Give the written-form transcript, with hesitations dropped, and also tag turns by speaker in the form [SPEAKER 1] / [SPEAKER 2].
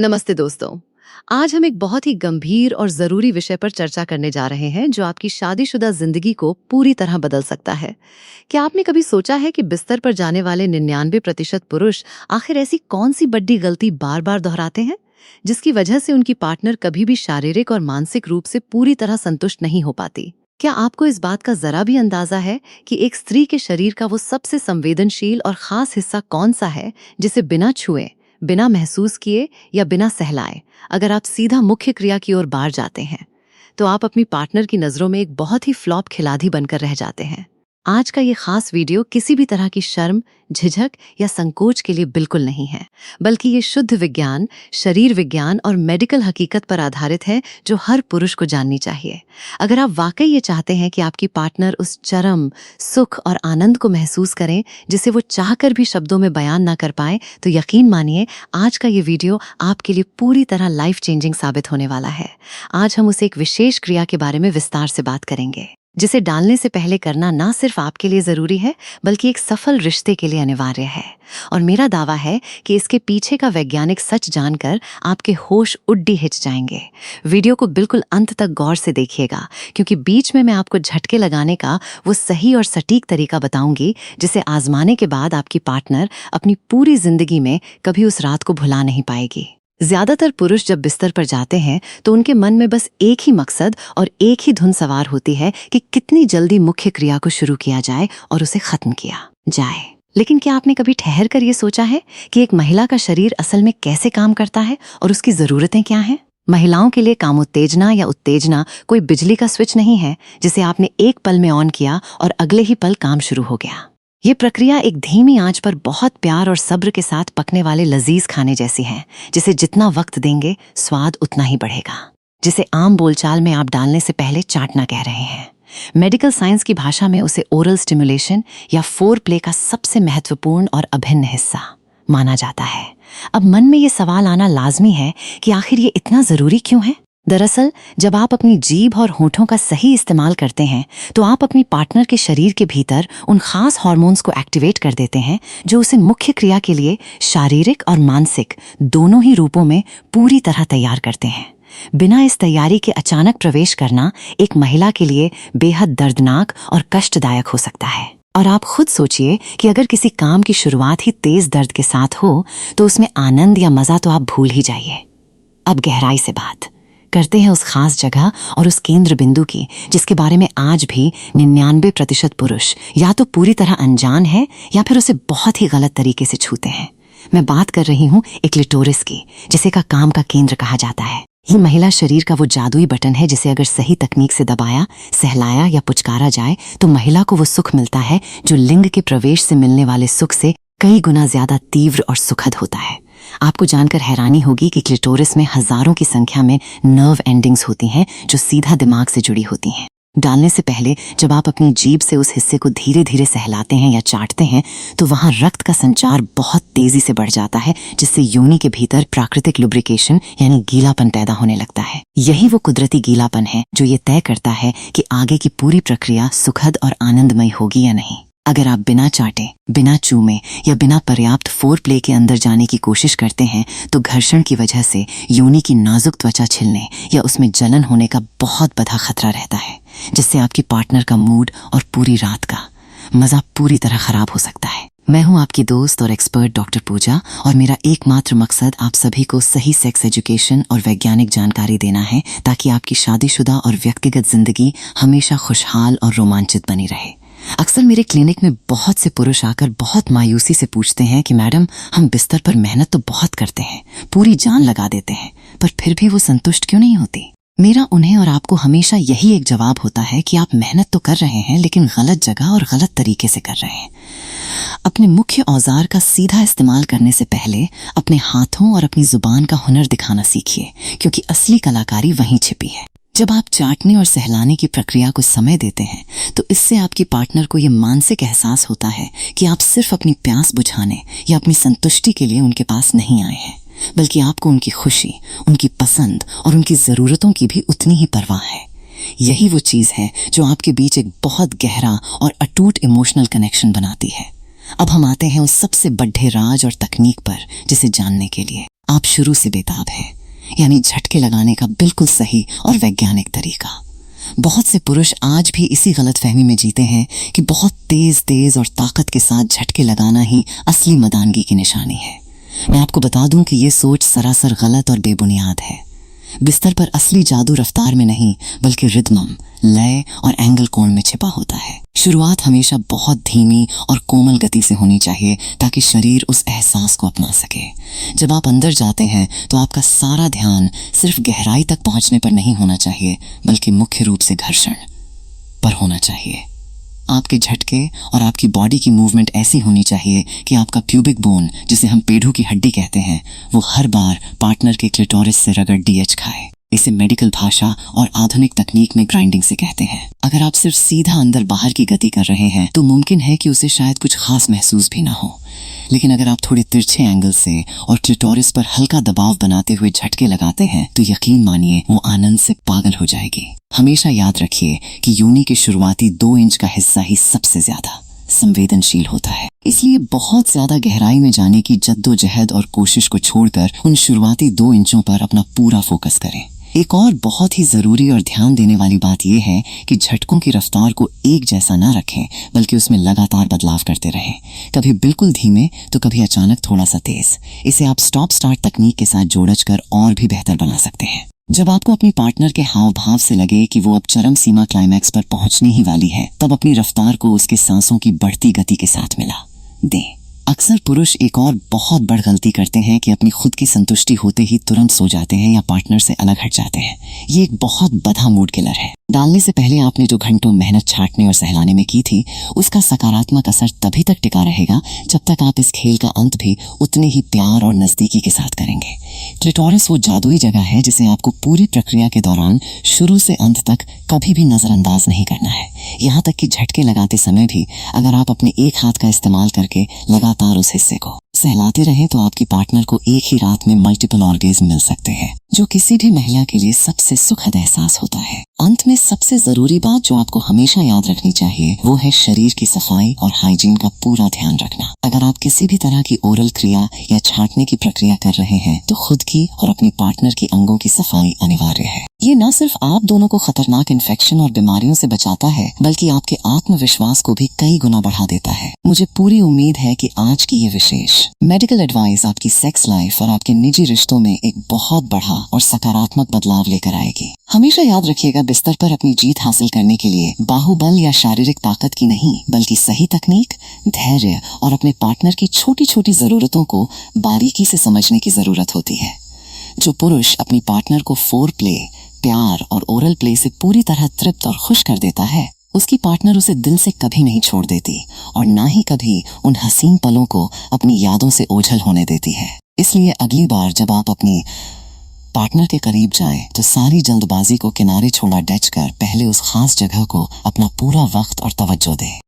[SPEAKER 1] नमस्ते दोस्तों। आज हम एक बहुत ही गंभीर और जरूरी विषय पर चर्चा करने जा रहे हैं जो आपकी शादीशुदा जिंदगी को पूरी तरह बदल सकता है। क्या आपने कभी सोचा है कि बिस्तर पर जाने वाले 99% पुरुष आखिर ऐसी कौन सी बड़ी गलती बार बार दोहराते हैं जिसकी वजह से उनकी पार्टनर कभी भी शारीरिक और मानसिक रूप से पूरी तरह संतुष्ट नहीं हो पाती? क्या आपको इस बात का जरा भी अंदाजा है कि एक स्त्री के शरीर का वो सबसे संवेदनशील और खास हिस्सा कौन सा है जिसे बिना छुए, बिना महसूस किए या बिना सहलाए अगर आप सीधा मुख्य क्रिया की ओर बाहर जाते हैं तो आप अपनी पार्टनर की नजरों में एक बहुत ही फ्लॉप खिलाड़ी बनकर रह जाते हैं? आज का ये खास वीडियो किसी भी तरह की शर्म, झिझक या संकोच के लिए बिल्कुल नहीं है, बल्कि ये शुद्ध विज्ञान, शरीर विज्ञान और मेडिकल हकीकत पर आधारित है जो हर पुरुष को जाननी चाहिए। अगर आप वाकई ये चाहते हैं कि आपकी पार्टनर उस चरम सुख और आनंद को महसूस करें जिसे वो चाहकर भी शब्दों में बयान ना कर पाए, तो यकीन मानिए आज का ये वीडियो आपके लिए पूरी तरह लाइफ चेंजिंग साबित होने वाला है। आज हम उस एक विशेष क्रिया के बारे में विस्तार से बात करेंगे जिसे डालने से पहले करना ना सिर्फ आपके लिए जरूरी है बल्कि एक सफल रिश्ते के लिए अनिवार्य है। और मेरा दावा है कि इसके पीछे का वैज्ञानिक सच जानकर आपके होश उड्डी हिच जाएंगे। वीडियो को बिल्कुल अंत तक गौर से देखिएगा क्योंकि बीच में मैं आपको झटके लगाने का वो सही और सटीक तरीका बताऊंगी जिसे आजमाने के बाद आपकी पार्टनर अपनी पूरी जिंदगी में कभी उस रात को भुला नहीं पाएगी। ज्यादातर पुरुष जब बिस्तर पर जाते हैं तो उनके मन में बस एक ही मकसद और एक ही धुन सवार होती है कि कितनी जल्दी मुख्य क्रिया को शुरू किया जाए और उसे खत्म किया जाए। लेकिन क्या आपने कभी ठहर कर ये सोचा है कि एक महिला का शरीर असल में कैसे काम करता है और उसकी जरूरतें क्या हैं? महिलाओं के लिए कामोत्तेजना या उत्तेजना कोई बिजली का स्विच नहीं है जिसे आपने एक पल में ऑन किया और अगले ही पल काम शुरू हो गया। ये प्रक्रिया एक धीमी आंच पर बहुत प्यार और सब्र के साथ पकने वाले लजीज खाने जैसी है जिसे जितना वक्त देंगे स्वाद उतना ही बढ़ेगा, जिसे आम बोलचाल में आप डालने से पहले चाटना कह रहे हैं। मेडिकल साइंस की भाषा में उसे ओरल स्टिमुलेशन या फोर प्ले का सबसे महत्वपूर्ण और अभिन्न हिस्सा माना जाता है। अब मन में ये सवाल आना लाजमी है कि आखिर ये इतना जरूरी क्यों है? दरअसल जब आप अपनी जीभ और होठों का सही इस्तेमाल करते हैं तो आप अपनी पार्टनर के शरीर के भीतर उन खास हार्मोन्स को एक्टिवेट कर देते हैं जो उसे मुख्य क्रिया के लिए शारीरिक और मानसिक दोनों ही रूपों में पूरी तरह तैयार करते हैं। बिना इस तैयारी के अचानक प्रवेश करना एक महिला के लिए बेहद दर्दनाक और कष्टदायक हो सकता है। और आप खुद सोचिए कि अगर किसी काम की शुरुआत ही तेज दर्द के साथ हो तो उसमें आनंद या मजा तो आप भूल ही जाइए। अब गहराई से बात करते हैं उस खास जगह और उस केंद्र बिंदु की जिसके बारे में आज भी 99% पुरुष या तो पूरी तरह अनजान है या फिर उसे बहुत ही गलत तरीके से छूते हैं। मैं बात कर रही हूँ एक क्लिटोरिस की, जिसे का काम का केंद्र कहा जाता है। ये महिला शरीर का वो जादुई बटन है जिसे अगर सही तकनीक से दबाया, सहलाया या पुचकारा जाए तो महिला को वो सुख मिलता है जो लिंग के प्रवेश से मिलने वाले सुख से कई गुना ज्यादा तीव्र और सुखद होता है। आपको जानकर हैरानी होगी कि क्लिटोरिस में हजारों की संख्या में नर्व एंडिंग्स होती हैं जो सीधा दिमाग से जुड़ी होती हैं। डालने से पहले जब आप अपनी जीभ से उस हिस्से को धीरे धीरे सहलाते हैं या चाटते हैं तो वहां रक्त का संचार बहुत तेजी से बढ़ जाता है जिससे योनि के भीतर प्राकृतिक लुब्रिकेशन यानी गीलापन पैदा होने लगता है। यही वो कुदरती गीलापन है जो ये तय करता है कि आगे की पूरी प्रक्रिया सुखद और आनंदमयी होगी या नहीं। अगर आप बिना चाटे, बिना चूमे या बिना पर्याप्त फोर प्ले के अंदर जाने की कोशिश करते हैं तो घर्षण की वजह से योनि की नाजुक त्वचा छिलने या उसमें जलन होने का बहुत बड़ा खतरा रहता है जिससे आपकी पार्टनर का मूड और पूरी रात का मजा पूरी तरह खराब हो सकता है। मैं हूं आपकी दोस्त और एक्सपर्ट डॉक्टर पूजा और मेरा एकमात्र मकसद आप सभी को सही सेक्स एजुकेशन और वैज्ञानिक जानकारी देना है ताकि आपकी शादीशुदा और व्यक्तिगत जिंदगी हमेशा खुशहाल और रोमांचित बनी रहे। अक्सर मेरे क्लिनिक में बहुत से पुरुष आकर बहुत मायूसी से पूछते हैं कि मैडम, हम बिस्तर पर मेहनत तो बहुत करते हैं, पूरी जान लगा देते हैं, पर फिर भी वो संतुष्ट क्यों नहीं होती? मेरा उन्हें और आपको हमेशा यही एक जवाब होता है कि आप मेहनत तो कर रहे हैं लेकिन गलत जगह और गलत तरीके से कर रहे हैं। अपने मुख्य औजार का सीधा इस्तेमाल करने से पहले अपने हाथों और अपनी जुबान का हुनर दिखाना सीखिए क्योंकि असली कलाकारी वहीं छिपी है। जब आप चाटने और सहलाने की प्रक्रिया को समय देते हैं तो इससे आपकी पार्टनर को यह मानसिक एहसास होता है कि आप सिर्फ अपनी प्यास बुझाने या अपनी संतुष्टि के लिए उनके पास नहीं आए हैं, बल्कि आपको उनकी खुशी, उनकी पसंद और उनकी जरूरतों की भी उतनी ही परवाह है। यही वो चीज है जो आपके बीच एक बहुत गहरा और अटूट इमोशनल कनेक्शन बनाती है। अब हम आते हैं उस सबसे बड़े राज और तकनीक पर जिसे जानने के लिए
[SPEAKER 2] आप शुरू से बेताब हैं, यानी झटके लगाने का बिल्कुल सही और वैज्ञानिक तरीका। बहुत से पुरुष आज भी इसी गलतफहमी में जीते हैं कि बहुत तेज तेज और ताकत के साथ झटके लगाना ही असली मर्दानगी की निशानी है। मैं आपको बता दूं कि ये सोच सरासर गलत और बेबुनियाद है। बिस्तर पर असली जादू रफ्तार में नहीं, बल्कि रिदम, लय और एंगल कोण में छिपा होता है। शुरुआत हमेशा बहुत धीमी और कोमल गति से होनी चाहिए ताकि शरीर उस एहसास को अपना सके। जब आप अंदर जाते हैं तो आपका सारा ध्यान सिर्फ गहराई तक पहुंचने पर नहीं होना चाहिए, बल्कि मुख्य रूप से घर्षण पर होना चाहिए। आपके झटके और आपकी बॉडी की मूवमेंट ऐसी होनी चाहिए कि आपका प्यूबिक बोन, जिसे हम पेड़ों की हड्डी कहते हैं, वो हर बार पार्टनर के क्लिटोरिस से रगड़ डीएच खाए। इसे मेडिकल भाषा और आधुनिक तकनीक में ग्राइंडिंग से कहते हैं। अगर आप सिर्फ सीधा अंदर बाहर की गति कर रहे हैं तो मुमकिन है कि उसे शायद कुछ खास महसूस भी ना हो, लेकिन अगर आप थोड़े तिरछे एंगल से और क्लिटोरिस पर हल्का दबाव बनाते हुए झटके लगाते हैं तो यकीन मानिए वो आनंद से पागल हो जाएगी। हमेशा याद रखिए कि योनि के शुरुआती 2 इंच का हिस्सा ही सबसे ज्यादा संवेदनशील होता है, इसलिए बहुत ज्यादा गहराई में जाने की जद्दोजहद और कोशिश को छोड़कर उन शुरुआती 2 इंचों पर अपना पूरा फोकस करें। एक और बहुत ही जरूरी और ध्यान देने वाली बात यह है कि झटकों की रफ्तार को एक जैसा ना रखें, बल्कि उसमें लगातार बदलाव करते रहें। कभी बिल्कुल धीमे तो कभी अचानक थोड़ा सा तेज। इसे आप स्टॉप स्टार्ट तकनीक के साथ जोड़कर और भी बेहतर बना सकते हैं। जब आपको अपनी पार्टनर के हाव भाव से लगे कि वो अब चरम सीमा क्लाइमैक्स पर पहुंचने ही वाली है, तब अपनी रफ्तार को उसके सांसों की बढ़ती गति के साथ मिला दें। अक्सर पुरुष एक और बहुत बड़ गलती करते हैं कि अपनी खुद की संतुष्टि होते ही तुरंत सो जाते हैं या पार्टनर से अलग हट जाते हैं। ये एक बहुत बड़ा मूड किलर है। डालने से पहले आपने जो घंटों मेहनत छाटने और सहलाने में की थी, उसका सकारात्मक असर तभी तक टिका रहेगा जब तक आप इस खेल का अंत भी उतने ही प्यार और नजदीकी के साथ करेंगे। क्लिटोरिस वो जादुई जगह है जिसे आपको पूरी प्रक्रिया के दौरान शुरू से अंत तक कभी भी नजरअंदाज नहीं करना है। यहाँ तक कि झटके लगाते समय भी अगर आप अपने एक हाथ का इस्तेमाल करके लगातार उस हिस्से को सहलाते रहे तो आपकी पार्टनर को एक ही रात में मल्टीपल ऑर्गेज़म मिल सकते हैं, जो किसी भी महिला के लिए सबसे सुखद एहसास होता है। अंत में सबसे जरूरी बात जो आपको हमेशा याद रखनी चाहिए वो है शरीर की सफाई और हाइजीन का पूरा ध्यान रखना। अगर आप किसी भी तरह की ओरल क्रिया या छाटने की प्रक्रिया कर रहे हैं तो खुद की और अपनी पार्टनर की अंगों की सफाई अनिवार्य है। ये न सिर्फ आप दोनों को खतरनाक इन्फेक्शन और बीमारियों से बचाता है, बल्कि आपके आत्मविश्वास को भी कई गुना बढ़ा देता है। मुझे पूरी उम्मीद है कि आज की ये विशेष मेडिकल एडवाइस आपकी सेक्स लाइफ और आपके निजी रिश्तों में एक बहुत बड़ा और सकारात्मक बदलाव लेकर आएगी। हमेशा याद रखिएगा, बिस्तर पर अपनी जीत हासिल करने के लिए बाहुबल या शारीरिक ताकत की नहीं, बल्कि सही तकनीक, धैर्य और अपने पार्टनर की छोटी छोटी जरूरतों को बारीकी से समझने की जरूरत होती है। जो पुरुष अपनी पार्टनर को फोर प्ले, प्यार और ओरल प्ले से पूरी तरह तृप्त और खुश कर देता है, उसकी पार्टनर उसे दिल से कभी नहीं छोड़ देती और ना ही कभी उन हसीन पलों को अपनी यादों से ओझल होने देती है। इसलिए अगली बार जब आप अपनी पार्टनर के करीब जाएं तो सारी जल्दबाजी को किनारे छोड़ा डच कर पहले उस खास जगह को अपना पूरा वक्त और तवज्जो दें।